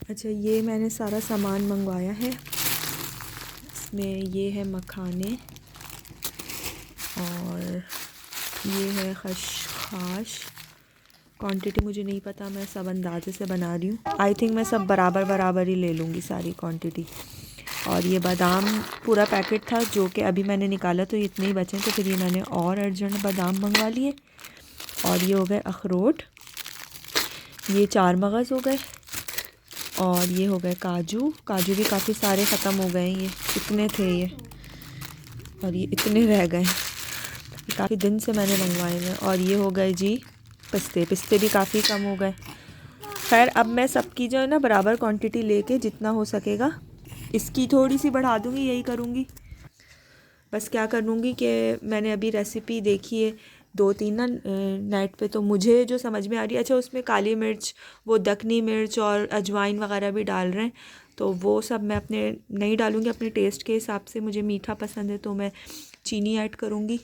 अच्छा, ये मैंने सारा सामान मंगवाया है। इसमें ये है मखाने और ये है खशखाश। क्वांटिटी मुझे नहीं पता, मैं सब अंदाजे से बना रही हूँ। आई थिंक मैं सब बराबर बराबर ही ले लूँगी सारी क्वांटिटी। और ये बादाम पूरा पैकेट था जो कि अभी मैंने निकाला तो इतने ही बचे, तो फिर ये मैंने और अर्जेंट बादाम मंगवा लिए। और ये हो गए अखरोट, ये 4 मगज़ हो गए। और ये हो गए काजू। काजू भी काफ़ी सारे ख़त्म हो गए, ये इतने थे ये, और ये इतने रह गए, काफ़ी दिन से मैंने मंगवाए हैं। और ये हो गए जी पिस्ते। पिस्ते भी काफ़ी कम हो गए। खैर अब मैं सबकी जो है ना बराबर क्वांटिटी लेके जितना हो सकेगा, इसकी थोड़ी सी बढ़ा दूँगी, यही करूँगी। बस क्या करूँगी कि मैंने अभी रेसिपी देखी है 2-3 ना नेट पे, तो मुझे जो समझ में आ रही है, अच्छा उसमें काली मिर्च, वो दखनी मिर्च और अजवाइन वगैरह भी डाल रहे हैं, तो वो सब मैं अपने नहीं डालूँगी, अपने टेस्ट के हिसाब से। मुझे मीठा पसंद है तो मैं चीनी ऐड करूँगी,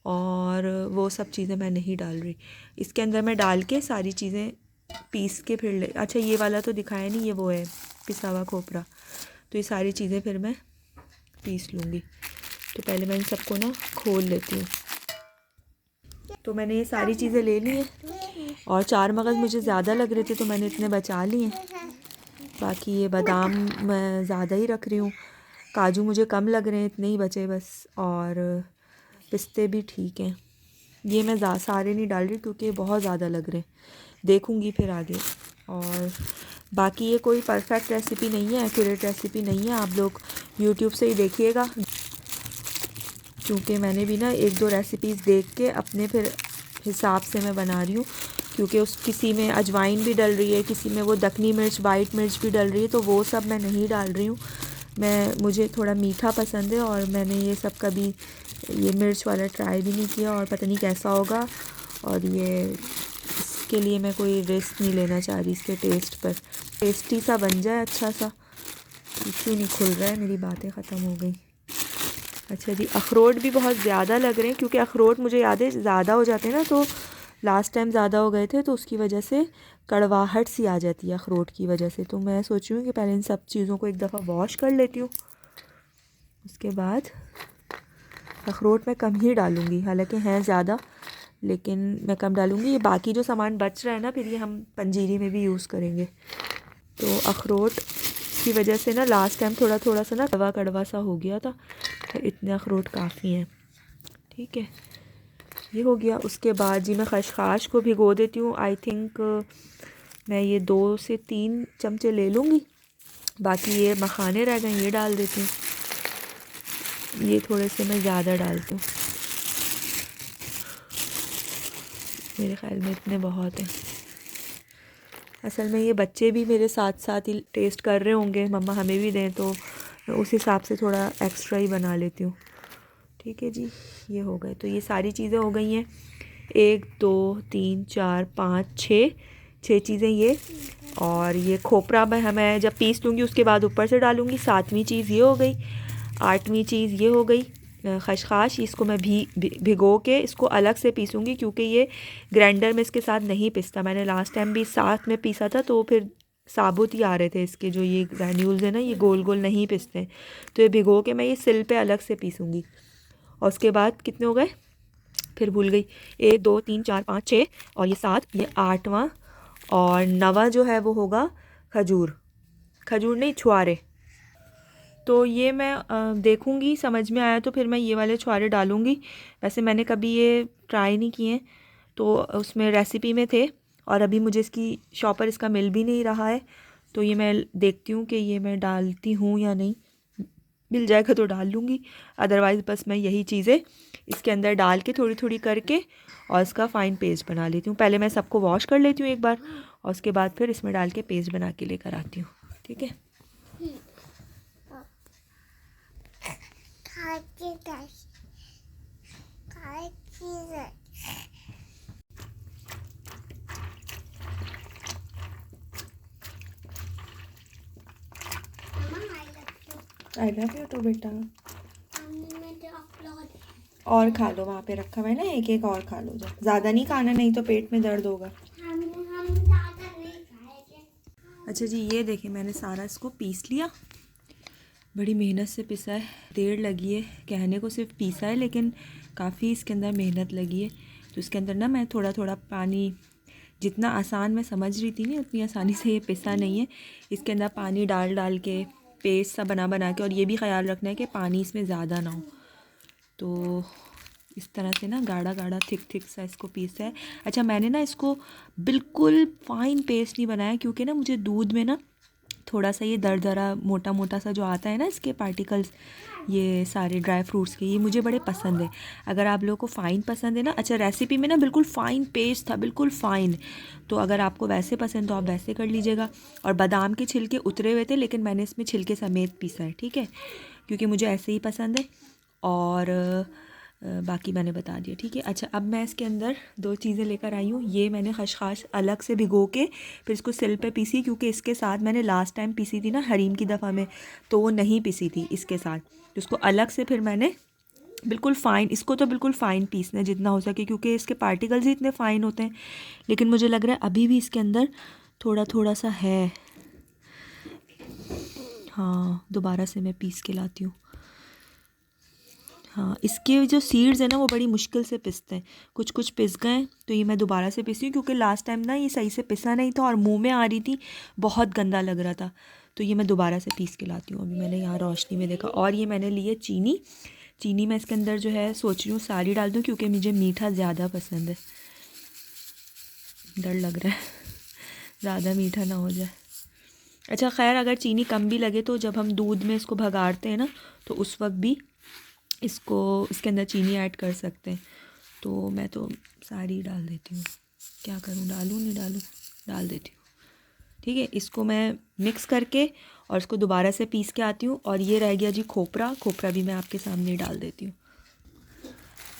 और वो सब चीज़ें मैं नहीं डाल रही। इसके अंदर मैं डाल के सारी चीज़ें पीस के फिर ले, अच्छा ये वाला तो दिखाया नहीं, ये वो है पिसा हुआ खोपरा। तो ये सारी चीज़ें फिर मैं पीस लूँगी। तो पहले मैं इन सबको ना खोल लेती हूँ। तो मैंने ये सारी चीज़ें ले ली हैं, और 4 मगज़ मुझे ज़्यादा लग रहे थे तो मैंने इतने बचा लिए हैं। बाकी ये बादाम मैं ज़्यादा ही रख रही हूँ, काजू मुझे कम लग रहे हैं, इतने ही बचे बस। और पिस्ते भी ठीक हैं। ये मैं सारे नहीं डाल रही क्योंकि बहुत ज़्यादा लग रहे हैं, देखूँगी फिर आगे। और बाकी ये कोई परफेक्ट रेसिपी नहीं है, एक्यूरेट रेसिपी नहीं है, आप लोग यूट्यूब से ही देखिएगा, क्योंकि मैंने भी ना 1-2 रेसिपीज़ देख के अपने फिर हिसाब से मैं बना रही हूँ। क्योंकि उस किसी में अजवाइन भी डल रही है, किसी में वो दखनी मिर्च, वाइट मिर्च भी डल रही है, तो वो सब मैं नहीं डाल रही हूँ। मुझे थोड़ा मीठा पसंद है, और मैंने ये सब कभी ये मिर्च वाला ट्राई भी नहीं किया, और पता नहीं कैसा होगा। और ये इसके लिए मैं कोई रिस्क नहीं लेना चाह रही इसके टेस्ट पर। टेस्टी सा बन जाए अच्छा सा। क्यों नहीं खुल रहा है, मेरी बातें ख़त्म हो गई। अच्छा जी, अखरोट भी बहुत ज़्यादा लग रहे हैं, क्योंकि अखरोट मुझे याद है ज़्यादा हो जाते हैं ना, तो लास्ट टाइम ज़्यादा हो गए थे, तो उसकी वजह से कड़वाहट सी आ जाती है अखरोट की वजह से। तो मैं सोच रही हूँ कि पहले इन सब चीज़ों को एक दफ़ा वॉश कर लेती हूँ, उसके बाद अखरोट मैं कम ही डालूँगी, हालांकि हैं ज़्यादा, लेकिन मैं कम डालूँगी। ये बाकी जो सामान बच रहा है ना, फिर ये हम पंजीरी में भी यूज़ करेंगे। तो अखरोट की वजह से ना लास्ट टाइम थोड़ा थोड़ा सा ना कड़वा कड़वा सा हो गया था, तो इतने अखरोट काफ़ी हैं। ठीक है, ये हो गया। उसके बाद जी मैं खशखाश को भिगो देती हूँ। आई थिंक मैं ये 2 से 3 चमचे ले लूँगी। बाकी ये मखाने रह गए, ये डाल देती हूँ। ये थोड़े से मैं ज़्यादा डालती हूँ, मेरे ख्याल में इतने बहुत हैं। असल में ये बच्चे भी मेरे साथ साथ ही टेस्ट कर रहे होंगे, मम्मा हमें भी दें, तो मैं उस हिसाब से थोड़ा एक्स्ट्रा ही बना लेती हूँ। ठीक है जी, ये हो गए। तो ये सारी चीज़ें हो गई हैं, 1 2 3 4 5 6 चीज़ें ये। और ये खोपरा मैं जब पीस लूँगी उसके बाद ऊपर से डालूँगी। 7वीं चीज़ ये हो गई। 8वीं चीज़ ये हो गई खशखाश। इसको मैं भिगो के इसको अलग से पीसूँगी, क्योंकि ये ग्राइंडर में इसके साथ नहीं पिसता। मैंने लास्ट टाइम भी साथ में पीसा था, तो फिर साबुत ही आ रहे थे इसके जो ये ग्रैन्यूल्स हैं ना, ये गोल गोल नहीं पिसते। तो ये भिगो के मैं ये सिल पे अलग से पीसूँगी। और उसके बाद कितने हो गए, फिर भूल गई, 1 2 3 4 5 6 और ये 7, ये 8वां। और 9वां जो है वो होगा खजूर, खजूर नहीं छुआरे। तो ये मैं देखूँगी, समझ में आया तो फिर मैं ये वाले छुआरे डालूँगी। वैसे मैंने कभी ये ट्राई नहीं किए, तो उसमें रेसिपी में थे, और अभी मुझे इसकी शॉप पर इसका मिल भी नहीं रहा है, तो ये मैं देखती हूँ कि ये मैं डालती हूँ या नहीं। मिल जाएगा तो डाल लूँगी, अदरवाइज़ बस मैं यही चीज़ें इसके अंदर डाल के थोड़ी थोड़ी करके और इसका फ़ाइन पेस्ट बना लेती हूँ। पहले मैं सबको वॉश कर लेती हूँ एक बार, और उसके बाद फिर इसमें डाल के पेस्ट बना के लेकर आती हूँ। ठीक है, आई लव यू टू बेटा। और खा लो, वहाँ पे रखा हुआ है ना, एक एक और खा लो, ज़्यादा नहीं खाना, नहीं तो पेट में दर्द होगा। अच्छा जी, ये देखिए मैंने सारा इसको पीस लिया, बड़ी मेहनत से पिसा है, देर लगी है, कहने को सिर्फ पीसा है लेकिन काफ़ी इसके अंदर मेहनत लगी है। तो इसके अंदर ना मैं थोड़ा थोड़ा पानी, जितना आसान मैं समझ रही थी ना उतनी आसानी से ये पिसा नहीं है। इसके अंदर पानी डाल डाल के पेस्ट सा बना बना के, और ये भी ख्याल रखना है कि पानी इसमें ज़्यादा ना हो। तो इस तरह से ना गाढ़ा गाढ़ा थिक थिक सा इसको पीसा है। अच्छा, मैंने ना इसको बिल्कुल फ़ाइन पेस्ट नहीं बनाया क्योंकि ना मुझे दूध में ना थोड़ा सा ये दरदरा मोटा मोटा सा जो आता है ना इसके पार्टिकल्स, ये सारे ड्राई फ्रूट्स के, ये मुझे बड़े पसंद है। अगर आप लोगों को फ़ाइन पसंद है ना, अच्छा रेसिपी में ना बिल्कुल फ़ाइन पेस्ट था, बिल्कुल फ़ाइन, तो अगर आपको वैसे पसंद तो आप वैसे कर लीजिएगा। और बादाम के छिलके उतरे हुए थे लेकिन मैंने इसमें छिलके समेत पीसा है, ठीक है, क्योंकि मुझे ऐसे ही पसंद है। और बाकी मैंने बता दिया, ठीक है। अच्छा, अब मैं इसके अंदर 2 चीज़ें लेकर आई हूँ। ये मैंने खशखाश अलग से भिगो के फिर इसको सिल पे पीसी, क्योंकि इसके साथ मैंने लास्ट टाइम पीसी थी ना हरीम की दफ़ा में, तो वो नहीं पीसी थी इसके साथ, तो इसको अलग से फिर मैंने बिल्कुल फ़ाइन, इसको तो बिल्कुल फ़ाइन पीसना है जितना हो सके, क्योंकि इसके पार्टिकल्स ही इतने फ़ाइन होते हैं। लेकिन मुझे लग रहा है अभी भी इसके अंदर थोड़ा थोड़ा सा है। हाँ, दोबारा से मैं पीस के लाती हूँ। हाँ, इसके जो सीड्स हैं ना वो बड़ी मुश्किल से पिसते हैं, कुछ कुछ पिस गए, तो ये मैं दोबारा से पीसी हूँ क्योंकि लास्ट टाइम ना ये सही से पिसा नहीं था और मुंह में आ रही थी, बहुत गंदा लग रहा था, तो ये मैं दोबारा से पीस के लाती हूँ। अभी मैंने यहाँ रोशनी में देखा। और ये मैंने ली है चीनी। चीनी मैं इसके अंदर जो है सोच रही हूँ सारी डाल दूँ क्योंकि मुझे मीठा ज़्यादा पसंद है। डर लग रहा है ज़्यादा मीठा ना हो जाए। अच्छा खैर, अगर चीनी कम भी लगे तो जब हम दूध में इसको भगाड़ते हैं ना तो उस वक्त भी इसको इसके अंदर चीनी ऐड कर सकते हैं। तो मैं तो सारी डाल देती हूँ, क्या करूँ, डालूँ नहीं डालूँ, डाल देती हूँ, ठीक है। इसको मैं मिक्स करके और इसको दोबारा से पीस के आती हूँ। और ये रह गया जी खोपरा, खोपरा भी मैं आपके सामने डाल देती हूँ।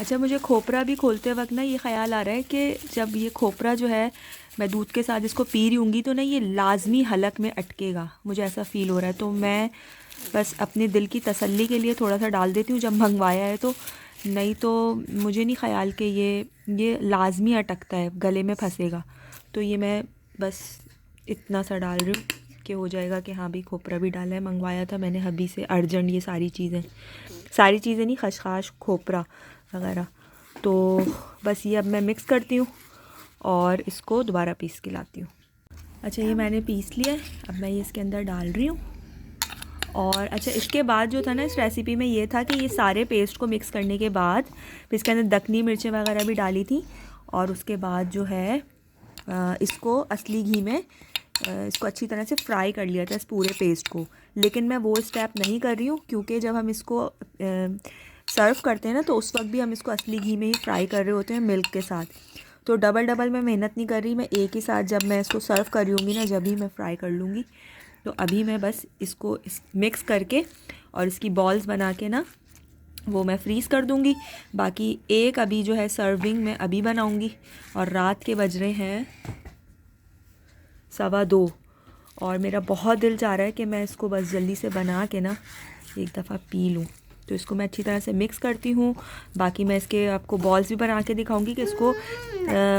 अच्छा, मुझे खोपरा भी खोलते वक्त ना ये ख़्याल आ रहा है कि जब ये खोपरा जो है मैं दूध के साथ इसको पी रही हूँगी तो ना ये लाजमी हलक में अटकेगा, मुझे ऐसा फ़ील हो रहा है। तो मैं बस अपने दिल की तसल्ली के लिए थोड़ा सा डाल देती हूँ जब मंगवाया है, तो नहीं तो मुझे नहीं ख़याल कि ये लाजमी अटकता है, गले में फंसेगा। तो ये मैं बस इतना सा डाल रही हूँ कि हो जाएगा कि हाँ भाई खोपरा भी डाला है। मंगवाया था मैंने हबी से अर्जेंट ये सारी चीज़ें नहीं, खशखाश खोपरा वगैरह। तो बस ये अब मैं मिक्स करती हूँ और इसको दोबारा पीस के लाती हूँ। अच्छा, ये मैंने पीस लिया है, अब मैं ये इसके अंदर डाल रही हूँ। और अच्छा, इसके बाद जो था ना इस रेसिपी में ये था कि ये सारे पेस्ट को मिक्स करने के बाद फिर इसके अंदर दखनी मिर्चें वगैरह भी डाली थी, और उसके बाद जो है इसको असली घी में इसको अच्छी तरह से फ्राई कर लिया था इस पूरे पेस्ट को। लेकिन मैं वो स्टेप नहीं कर रही हूँ क्योंकि जब हम इसको सर्व करते हैं ना तो उस वक्त भी हम इसको असली घी में ही फ्राई कर रहे होते हैं मिल्क के साथ। तो डबल डबल मैं मेहनत नहीं कर रही, मैं एक ही साथ जब मैं इसको सर्व कर रही हूँगी ना जब ही मैं फ्राई कर लूँगी। तो अभी मैं बस इसको मिक्स करके और इसकी बॉल्स बना के ना वो मैं फ्रीज़ कर दूँगी। बाकी एक अभी जो है सर्विंग मैं अभी बनाऊँगी, और रात के बज रहे हैं 2:15 और मेरा बहुत दिल चाह रहा है कि मैं इसको बस जल्दी से बना के ना एक दफ़ा पी लूँ। तो इसको मैं अच्छी तरह से मिक्स करती हूँ। बाकी मैं इसके आपको बॉल्स भी बना के दिखाऊंगी कि इसको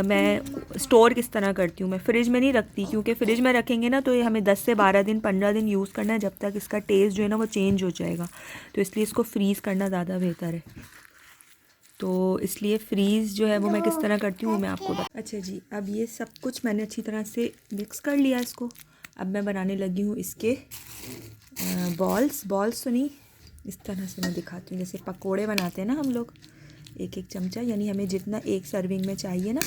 मैं स्टोर किस तरह करती हूँ। मैं फ्रिज में नहीं रखती क्योंकि फ्रिज में रखेंगे ना तो ये हमें 10 से 12 दिन 15 दिन यूज़ करना है, जब तक इसका टेस्ट जो है ना वो चेंज हो जाएगा। तो इसलिए इसको फ्रीज़ करना ज़्यादा बेहतर है। तो इसलिए फ्रीज़ जो है वो मैं किस तरह करती हूँ वो मैं आपको बता। अच्छा जी, अब ये सब कुछ मैंने अच्छी तरह से मिक्स कर लिया इसको। अब मैं बनाने लगी हूँ इसके बॉल्स तो नहीं, इस तरह से मैं दिखाती हूँ जैसे पकोड़े बनाते हैं ना हम लोग, एक एक चमचा, यानी हमें जितना एक सर्विंग में चाहिए ना,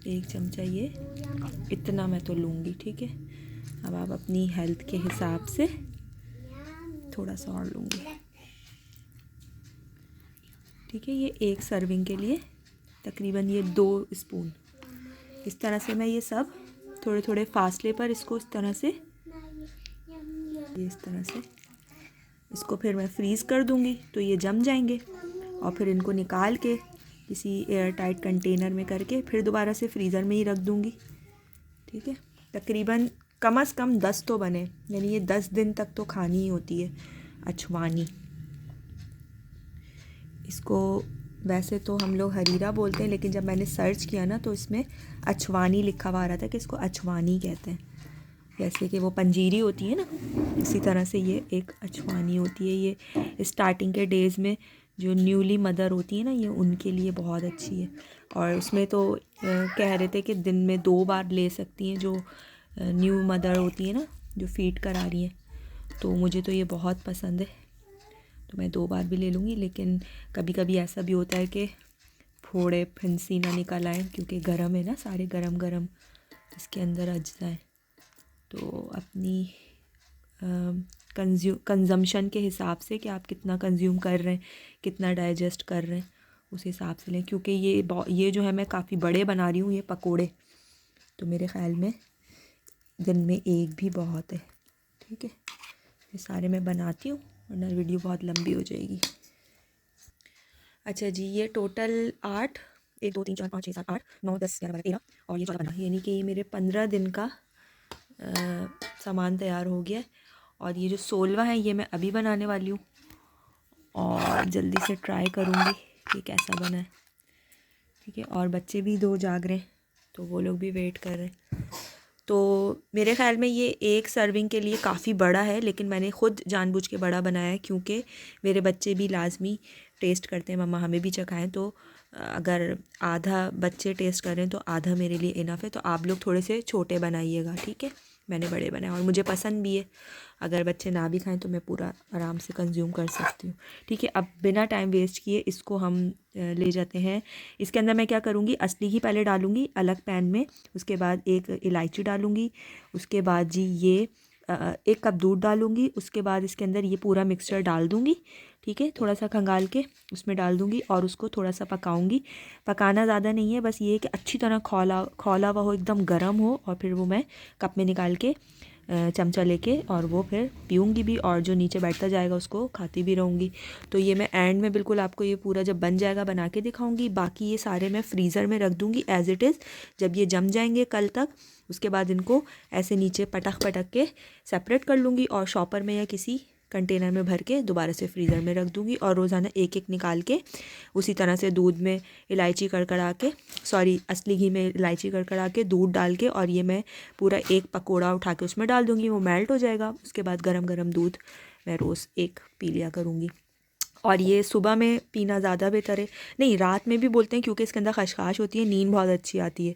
एक चमचा ये इतना मैं तो लूँगी, ठीक है। अब आप अपनी हेल्थ के हिसाब से थोड़ा सा और लूँगी, ठीक है। ये एक सर्विंग के लिए तकरीबन ये 2 स्पून, इस तरह से मैं ये सब थोड़े थोड़े फासले पर इसको इस तरह से इसको फिर मैं फ्रीज़ कर दूँगी तो ये जम जाएंगे। और फिर इनको निकाल के किसी एयर टाइट कंटेनर में करके फिर दोबारा से फ्रीज़र में ही रख दूँगी, ठीक है। तकरीबन कम से कम 10 तो बने, यानी ये 10 दिन तक तो खानी ही होती है अछवानी। इसको वैसे तो हम लोग हरीरा बोलते हैं, लेकिन जब मैंने सर्च किया ना तो इसमें अछवानी लिखा हुआ आ रहा था कि इसको अछवानी कहते हैं। जैसे कि वो पंजीरी होती है ना, इसी तरह से ये एक अछवानी होती है। ये स्टार्टिंग के डेज़ में जो न्यूली मदर होती है ना, ये उनके लिए बहुत अच्छी है। और उसमें तो कह रहे थे कि दिन में 2 बार ले सकती हैं जो न्यू मदर होती है ना, जो फीड करा रही हैं। तो मुझे तो ये बहुत पसंद है, तो मैं 2 बार भी ले लूँगी। लेकिन कभी कभी ऐसा भी होता है कि फोड़े फुंसी ना निकल आए, क्योंकि गर्म है ना, सारे गरम गरम इसके अंदर अज्जा है। तो अपनी कंजम्पशन के हिसाब से कि आप कितना कंज्यूम कर रहे हैं, कितना डाइजेस्ट कर रहे हैं, उस हिसाब से लें। क्योंकि ये जो है मैं काफ़ी बड़े बना रही हूँ ये पकोड़े, तो मेरे ख़्याल में दिन में 1 भी बहुत है। ठीक है, ये सारे मैं बनाती हूँ वरना वीडियो बहुत लंबी हो जाएगी। अच्छा जी, ये टोटल 8, 1 2 3 4 5 6 7 8 9 10 11 12 13 और ये 14 बना, यानी कि ये मेरे 15 दिन का सामान तैयार हो गया है। और ये जो 16वां है ये मैं अभी बनाने वाली हूँ और जल्दी से ट्राई करूँगी कि कैसा बना है। ठीक है, और बच्चे भी 2 जाग रहे हैं तो वो लोग भी वेट कर रहे हैं। तो मेरे ख़्याल में ये 1 सर्विंग के लिए काफ़ी बड़ा है, लेकिन मैंने ख़ुद जानबूझ के बड़ा बनाया है क्योंकि मेरे बच्चे भी लाजमी टेस्ट करते हैं, मम्मा हमें भी चखाएं। तो अगर आधा बच्चे टेस्ट कर रहे हैं तो आधा मेरे लिए इनफ है। तो आप लोग थोड़े से छोटे बनाइएगा, ठीक है। मैंने बड़े बनाए और मुझे पसंद भी है। अगर बच्चे ना भी खाएं तो मैं पूरा आराम से कंज्यूम कर सकती हूँ। ठीक है, अब बिना टाइम वेस्ट किए इसको हम ले जाते हैं। इसके अंदर मैं क्या करूँगी, असली घी पहले डालूँगी अलग पैन में, उसके बाद 1 इलायची डालूँगी, उसके बाद जी ये 1 कप दूध डालूँगी, उसके बाद इसके अंदर ये पूरा मिक्सचर डाल दूँगी। ठीक है, थोड़ा सा खंगाल के उसमें डाल दूँगी और उसको थोड़ा सा पकाऊँगी। पकाना ज़्यादा नहीं है, बस ये कि अच्छी तरह खौला हुआ हो, एकदम गर्म हो, और फिर वो मैं कप में निकाल के चमचा लेके और वो फिर पीऊँगी भी, और जो नीचे बैठता जाएगा उसको खाती भी रहूँगी। तो ये मैं एंड में बिल्कुल आपको ये पूरा जब बन जाएगा बना के दिखाऊँगी। बाकी ये सारे मैं फ्रीज़र में रख दूँगी एज़ इट इज़। जब ये जम जाएंगे कल तक, उसके बाद इनको ऐसे नीचे पटक के सेपरेट कर लूँगी और शॉपर में या किसी कंटेनर में भर के दोबारा से फ्रीज़र में रख दूँगी। और रोज़ाना 1 निकाल के उसी तरह से दूध में इलायची कड़कड़ा के, असली घी में इलायची कड़कड़ा के दूध डाल के, और ये मैं पूरा 1 पकोड़ा उठा के उसमें डाल दूँगी, वो मेल्ट हो जाएगा। उसके बाद गरम गरम दूध मैं रोज़ 1 पी लिया करूँगी। और ये सुबह में पीना ज़्यादा बेहतर है, नहीं रात में भी बोलते हैं, क्योंकि इसके अंदर खशखाश होती है, नींद बहुत अच्छी आती है।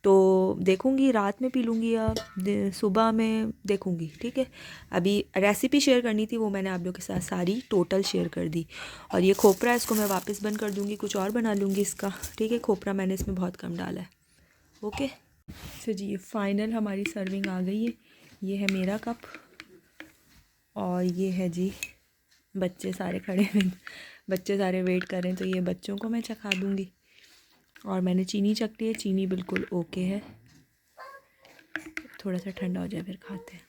तो देखूँगी रात में पी लूँगी या सुबह में देखूँगी। ठीक है, अभी रेसिपी शेयर करनी थी, वो मैंने आप लोगों के साथ सारी टोटल शेयर कर दी। और ये खोपरा इसको मैं वापस बंद कर दूँगी, कुछ और बना लूँगी इसका। ठीक है, खोपरा मैंने इसमें बहुत कम डाला है। ओके, तो जी ये फाइनल हमारी सर्विंग आ गई है। ये है मेरा कप और ये है जी बच्चे सारे खड़े हैं, बच्चे सारे वेट कर रहे हैं, तो ये बच्चों को मैं चखा दूँगी। और मैंने चीनी चख ली है, चीनी बिल्कुल ओके है, थोड़ा सा ठंडा हो जाए फिर खाते हैं।